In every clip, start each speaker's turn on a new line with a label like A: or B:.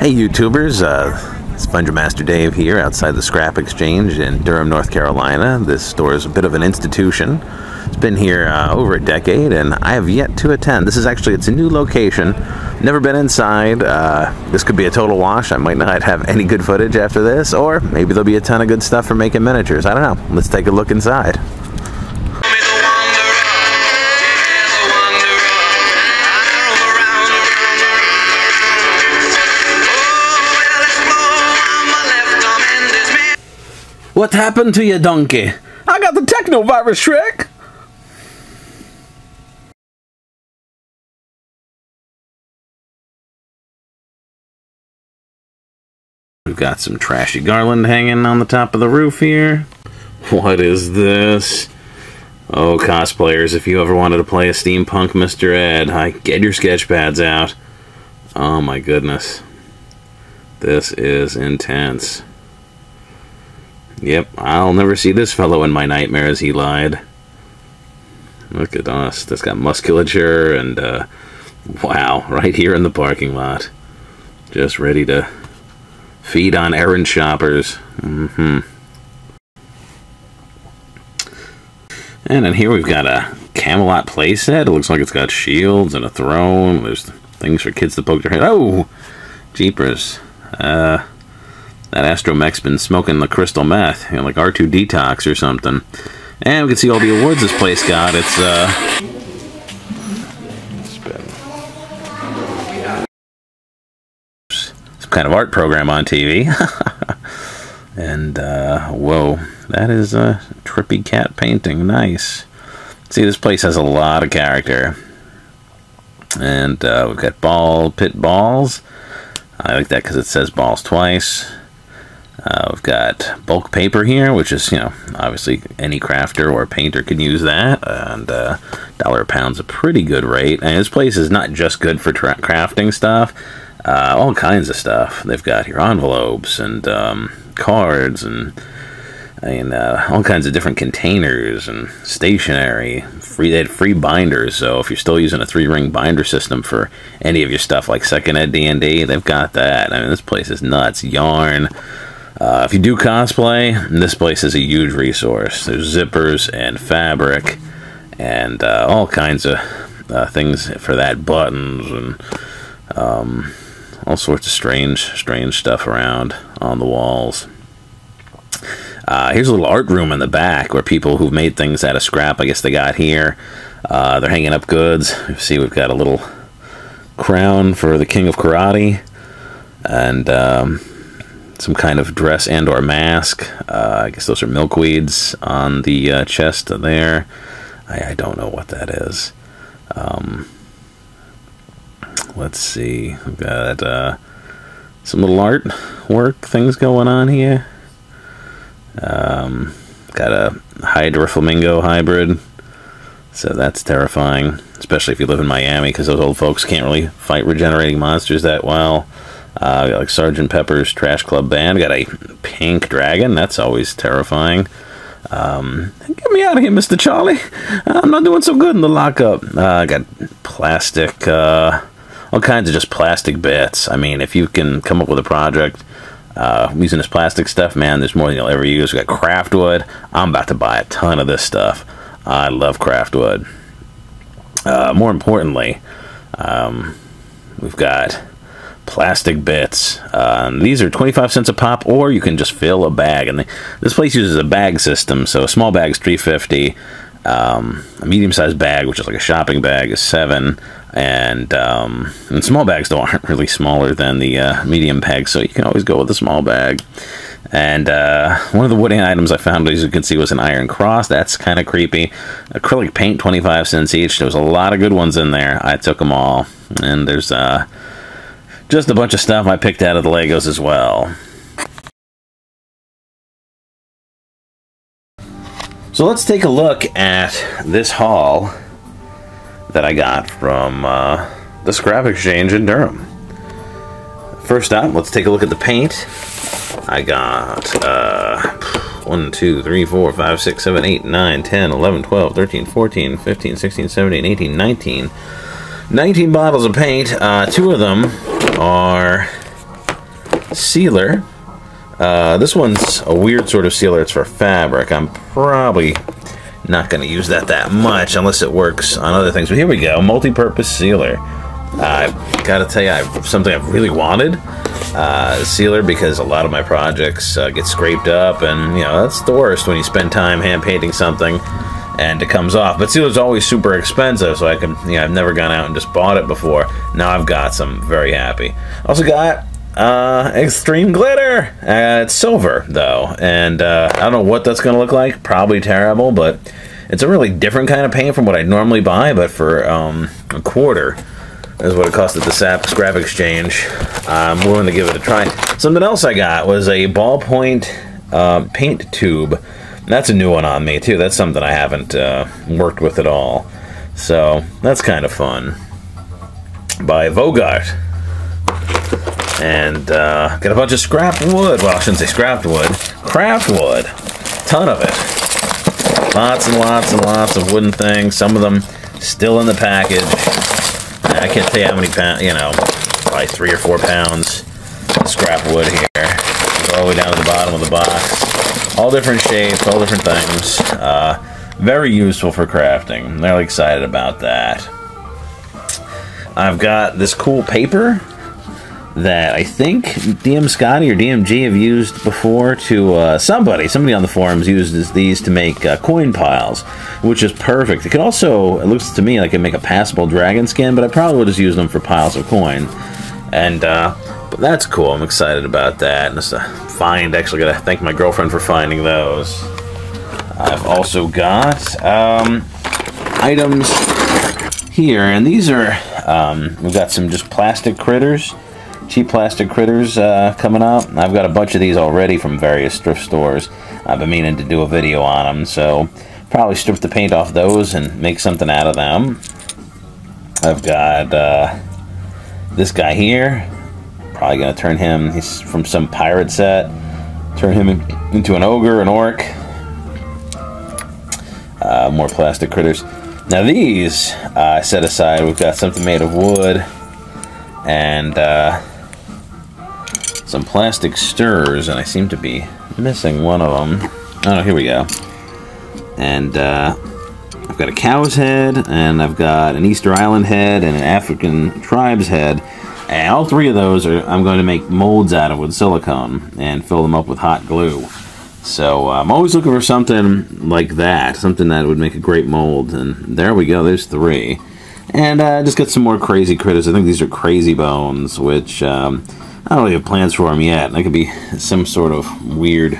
A: Hey YouTubers, it's Plunger Master Dave here outside the Scrap Exchange in Durham, North Carolina. This store is a bit of an institution. It's been here over a decade and I have yet to attend. It's a new location. Never been inside. This could be a total wash. I might not have any good footage after this, or maybe there'll be a ton of good stuff for making miniatures. I don't know. Let's take a look inside.
B: What happened to you, donkey? I got the techno virus, Shrek! We've got some trashy garland hanging on the top of the roof here. What is this? Oh, cosplayers, if you ever wanted to play a steampunk Mr. Ed, get your sketch pads out. Oh my goodness. This is intense. Yep, I'll never see this fellow in my nightmares, he lied. Look at us. This got musculature and, wow, right here in the parking lot. Just ready to feed on errand shoppers. And in here we've got a Camelot playset. It looks like it's got shields and a throne. There's things for kids to poke their head. Oh! Jeepers. That astromech's been smoking the crystal meth, like R2 Detox or something. And we can see all the awards this place got. It's some kind of art program on TV. And, whoa, that is a trippy cat painting. Nice. See, this place has a lot of character. And we've got pit balls. I like that because it says balls twice. We've got bulk paper here, which is, obviously any crafter or painter can use that. And $1 a pound's a pretty good rate. And this place is not just good for crafting stuff. All kinds of stuff. They've got here envelopes and cards and all kinds of different containers and stationery. They had free binders, so if you're still using a 3-ring binder system for any of your stuff like Second Ed D&D, they've got that. I mean, this place is nuts. Yarn. If you do cosplay, this place is a huge resource. There's zippers and fabric and all kinds of things for that. Buttons and all sorts of strange stuff around on the walls. Here's a little art room in the back where people who've made things out of scrap, I guess they got here. They're hanging up goods. You see we've got a little crown for the King of Karate. And some kind of dress and or mask. I guess those are milkweeds on the chest there. I don't know what that is. Let's see. We've got some little artwork things going on here. Got a Hydra Flamingo hybrid. So that's terrifying, especially if you live in Miami, because those old folks can't really fight regenerating monsters that well. Got like Sgt. Pepper's Trash Club Band. Got a pink dragon. That's always terrifying. Get me out of here, Mr. Charlie. I'm not doing so good in the lockup. Got plastic, all kinds of just plastic bits. I mean, if you can come up with a project using this plastic stuff, man, there's more than you'll ever use. We got craft wood. I'm about to buy a ton of this stuff. I love craft wood. More importantly, we've got plastic bits. These are 25 cents a pop, or you can just fill a bag. And this place uses a bag system, so a small bag's $3.50. A medium-sized bag, which is like a shopping bag, is $7. And small bags aren't really smaller than the medium bag, so you can always go with the small bag. And one of the wooding items I found, as you can see, was an iron cross. That's kind of creepy. Acrylic paint, 25 cents each. There was a lot of good ones in there. I took them all. And there's just a bunch of stuff I picked out of the Legos as well. So let's take a look at this haul that I got from the Scrap Exchange in Durham. First up, let's take a look at the paint. I got 1, 2, 3, 4, 5, 6, 7, 8, 9, 10, 11, 12, 13, 14, 15, 16, 17, 18, 19. 19 bottles of paint. 2 of them are sealer. This one's a weird sort of sealer. It's for fabric. I'm probably not going to use that much unless it works on other things. But here we go, multi-purpose sealer. I've got to tell you, something I've really wanted, sealer, because a lot of my projects get scraped up, and you know that's the worst when you spend time hand painting something and it comes off. But sealer's always super expensive, so I've never gone out and just bought it before. Now I've got some. Very happy. Also got extreme glitter. It's silver though, and I don't know what that's gonna look like. Probably terrible, but it's a really different kind of paint from what I normally buy. But for a quarter is what it cost at the scrap exchange. I'm willing to give it a try. Something else I got was a ballpoint paint tube. That's a new one on me too. That's something I haven't worked with at all, so that's kind of fun. By Vogart. And got a bunch of scrap wood. Well, I shouldn't say scrap wood. Craft wood. Ton of it. Lots and lots and lots of wooden things. Some of them still in the package. I can't tell you how many pounds, you know, probably 3 or 4 pounds of scrap wood here. It's all the way down to the bottom of the box. All different shapes, all different things. Very useful for crafting. I'm really excited about that. I've got this cool paper that I think DM Scotty or DMG have used before to, somebody on the forums uses these to make coin piles, which is perfect. It could also, it looks to me like it make a passable dragon skin, but I probably would just use them for piles of coin. And, but that's cool. I'm excited about that. And it's a find. Actually, gotta thank my girlfriend for finding those. I've also got, items here, and these are, we've got some just plastic critters. Cheap plastic critters coming up. I've got a bunch of these already from various thrift stores. I've been meaning to do a video on them, so probably strip the paint off those and make something out of them. I've got this guy here. Probably gonna turn him, he's from some pirate set, turn him into an ogre, an orc. More plastic critters. Now these I set aside. We've got something made of wood and some plastic stirrers, and I seem to be missing one of them. Oh, here we go. And I've got a cow's head, and I've got an Easter Island head, and an African tribe's head. And all three of those I'm going to make molds out of with silicone and fill them up with hot glue. So I'm always looking for something like that, something that would make a great mold. And there we go, there's 3. And I just got some more crazy critters. I think these are crazy bones, which I don't really have plans for them yet. They could be some sort of weird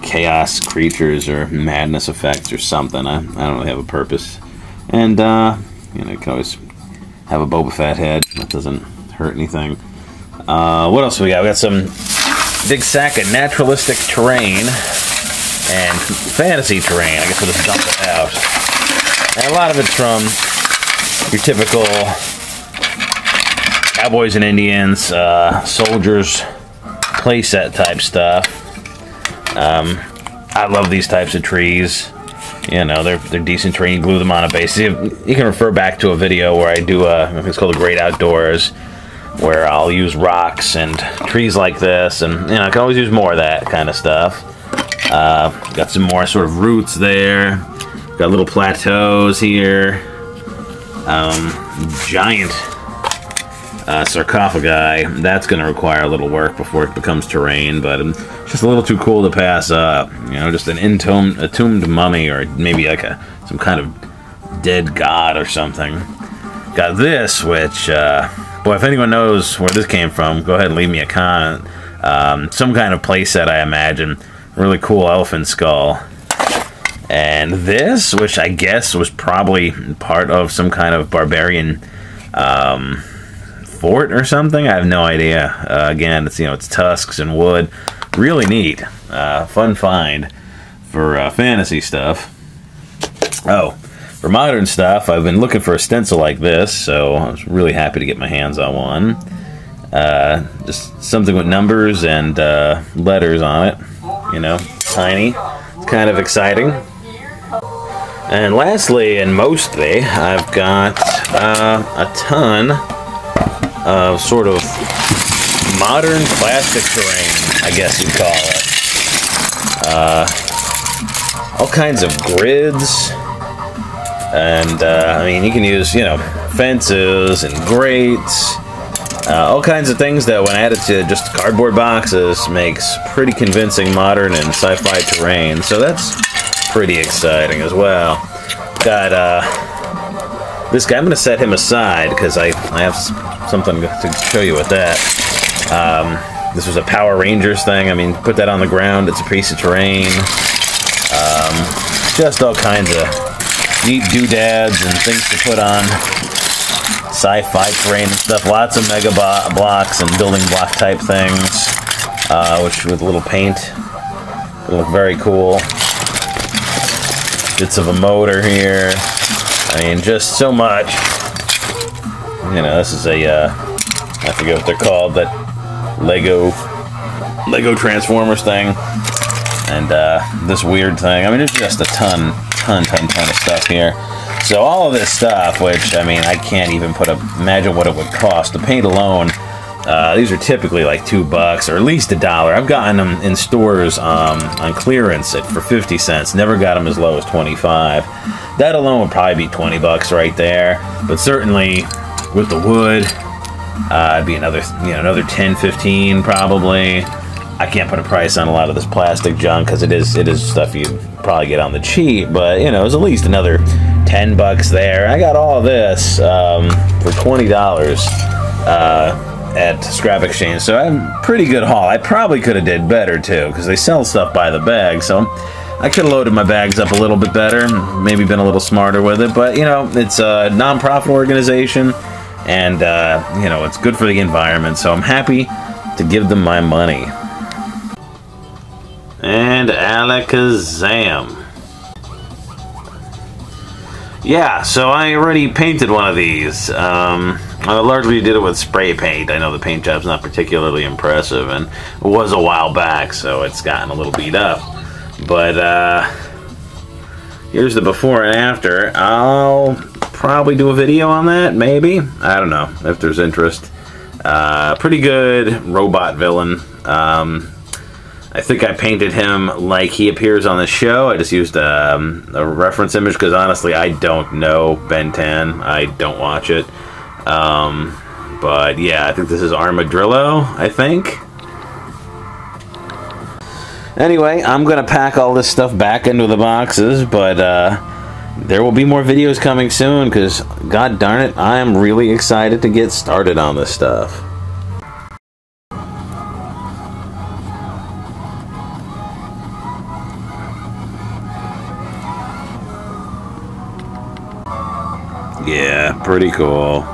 B: chaos creatures or madness effects or something. I don't really have a purpose. And, you know, you can always have a Boba Fett head. That doesn't hurt anything. What else we got? We got some big sack of naturalistic terrain and fantasy terrain. I guess we'll just dump it out. And a lot of it's from your typical Cowboys and Indians, soldiers, playset type stuff. I love these types of trees. You know, they're decent terrain. You glue them on a base. You can refer back to a video where I do I think it's called The Great Outdoors, where I'll use rocks and trees like this, and you know, I can always use more of that kind of stuff. Got some more sort of roots there. Got little plateaus here. Giant sarcophagi. That's going to require a little work before it becomes terrain, but it's just a little too cool to pass up. You know, just an entombed mummy, or maybe like some kind of dead god or something. Got this, which, boy, if anyone knows where this came from, go ahead and leave me a comment. Some kind of playset, I imagine. Really cool elephant skull. And this, which I guess was probably part of some kind of barbarian fort or something. I have no idea. Again, it's, you know, it's tusks and wood. Really neat. Fun find for fantasy stuff. Oh, for modern stuff, I've been looking for a stencil like this, so I was really happy to get my hands on one. Just something with numbers and letters on it. You know, tiny. It's kind of exciting. And lastly, and mostly, I've got a ton of sort of modern plastic terrain, I guess you'd call it. All kinds of grids. And, I mean, you can use, you know, fences and grates. All kinds of things that, when added to just cardboard boxes, makes pretty convincing modern and sci-fi terrain. So that's pretty exciting as well. Got, this guy. I'm going to set him aside because I have something to show you with that. This was a Power Rangers thing. I mean, put that on the ground. It's a piece of terrain. Just all kinds of neat doodads and things to put on sci-fi terrain and stuff. Lots of mega blocks and building block type things, which with a little paint will look very cool. Bits of a motor here. I mean, just so much. You know, this is a I forget what they're called, but Lego Transformers thing, and this weird thing. I mean, there's just a ton of stuff here. So all of this stuff, which, I mean, I can't even imagine what it would cost to paint alone. These are typically like $2 or at least $1. I've gotten them in stores on clearance for 50 cents. Never got them as low as 25. That alone would probably be $20 right there. But certainly with the wood, it'd be another 10, 15 probably. I can't put a price on a lot of this plastic junk because it is stuff you probably get on the cheap, but you know, it's at least another $10 there. I got all of this for $20 at Scrap Exchange, so I'm pretty good haul. I probably could have did better too because they sell stuff by the bag, so I could have loaded my bags up a little bit better, maybe been a little smarter with it. But you know, it's a non-profit organization, and you know, it's good for the environment, so I'm happy to give them my money. And alakazam. Yeah, so I already painted one of these. I largely did it with spray paint. I know the paint job's not particularly impressive, and it was a while back, so it's gotten a little beat up. But here's the before and after. I'll probably do a video on that, maybe. I don't know if there's interest. Pretty good robot villain. I think I painted him like he appears on the show. I just used a reference image because honestly I don't know Ben 10. I don't watch it. But yeah, I think this is Armadillo, I think. Anyway, I'm going to pack all this stuff back into the boxes, but there will be more videos coming soon because, god darn it, I am really excited to get started on this stuff. Yeah, pretty cool.